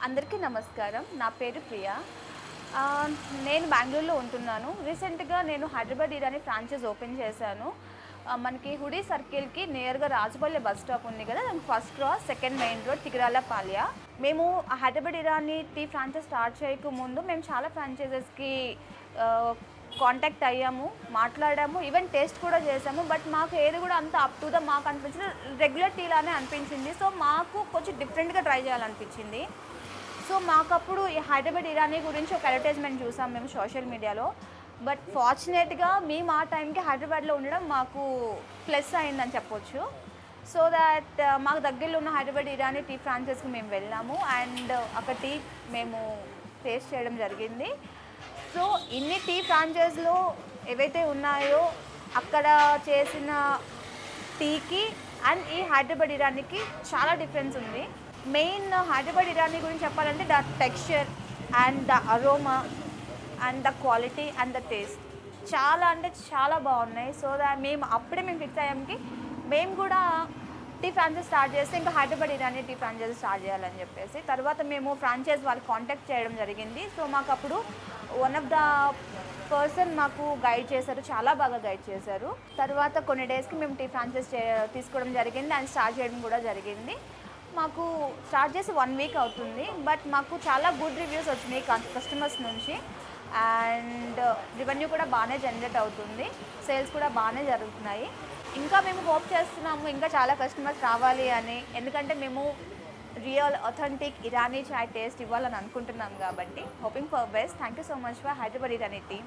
అందరికీ నమస్కారం. నా పేరు ప్రియా. నేను బెంగుళూరులో ఉంటున్నాను. రీసెంట్‌గా నేను హైదరాబాద్ ఇరానీ ఫ్రాంచైజ్ ఓపెన్ చేశాను. మనకి హుడీ సర్కిల్‌కి నియర్‌గా రాజపల్లె బస్ స్టాప్ ఉంది కదా, దానికి first cross second main road Tigaralapalya. మేము Hyderabad Irani tea franchise start చేయకముందు మేము చాలా ఫ్రాంచైజెస్‌కి కాంటాక్ట్ అయ్యాము, మాట్లాడాము, ఈవెన్ టేస్ట్ కూడా చేసాము. బట్ మాకు ఏది కూడా అంత అప్ టు ద మార్క్ అనిపించింది. రెగ్యులర్ టీ లానే అనిపించింది. సో మాకు కొంచెం డిఫరెంట్‌గా ట్రై చేయాలనిపించింది. సో మాకప్పుడు ఈ హైదరాబాద్ ఇరానీ గురించి ఒక అడ్వర్టైజ్మెంట్ చూసాం మేము సోషల్ మీడియాలో. బట్ ఫార్చునేట్గా మేము ఆ టైంకి హైదరాబాద్లో ఉండడం మాకు ప్లస్ అయిందని చెప్పొచ్చు. సో దాట్ మాకు దగ్గరలో ఉన్న హైదరాబాద్ ఇరానీ టీ ఫ్రాంచైజ్కి మేము వెళ్ళాము అండ్ అక్కడ టీ మేము టేస్ట్ చేయడం జరిగింది. సో ఇన్ని టీ ఫ్రాంచైజ్లో ఏవైతే ఉన్నాయో అక్కడ చేసిన టీకి అండ్ ఈ హైదరాబాద్ ఇరానీకి చాలా డిఫరెన్స్ ఉంది. మెయిన్ హైదరాబాద్ ఇరానీ గురించి చెప్పాలంటే the texture and the aroma and the quality and the taste చాలా అంటే చాలా బాగున్నాయి. సో దాట్ మేము ఫిక్స్ అయ్యాంకి మేము కూడా టీ ఫ్రాంచైజ్ స్టార్ట్ చేస్తే ఇంకా Hyderabad Irani tea franchise start చేయాలని చెప్పేసి తర్వాత మేము ఫ్రాంచైజ్ వాళ్ళు కాంటాక్ట్ చేయడం జరిగింది. సో మాకు అప్పుడు వన్ ఆఫ్ ద పర్సన్ మాకు గైడ్ చేశారు, చాలా బాగా గైడ్ చేశారు. తర్వాత కొన్ని డేస్కి మేము టీ ఫ్రాంచైజ్ తీసుకోవడం జరిగింది అండ్ స్టార్ట్ చేయడం కూడా జరిగింది. మాకు స్టార్ట్ చేసి 1 వీక్ అవుతుంది. బట్ మాకు చాలా గుడ్ రివ్యూస్ వచ్చినాయి కస్టమర్స్ నుంచి అండ్ రెవెన్యూ కూడా బాగానే జనరేట్ అవుతుంది, సేల్స్ కూడా బాగానే జరుగుతున్నాయి. ఇంకా మేము హోప్ చేస్తున్నాము ఇంకా చాలా కస్టమర్స్ రావాలి అని, ఎందుకంటే మేము రియల్ అథెంటిక్ ఇరానీ చాయ్ టేస్ట్ ఇవ్వాలని అనుకుంటున్నాం కాబట్టి hoping for best. Thank you so much for Hyderabad Irani tea.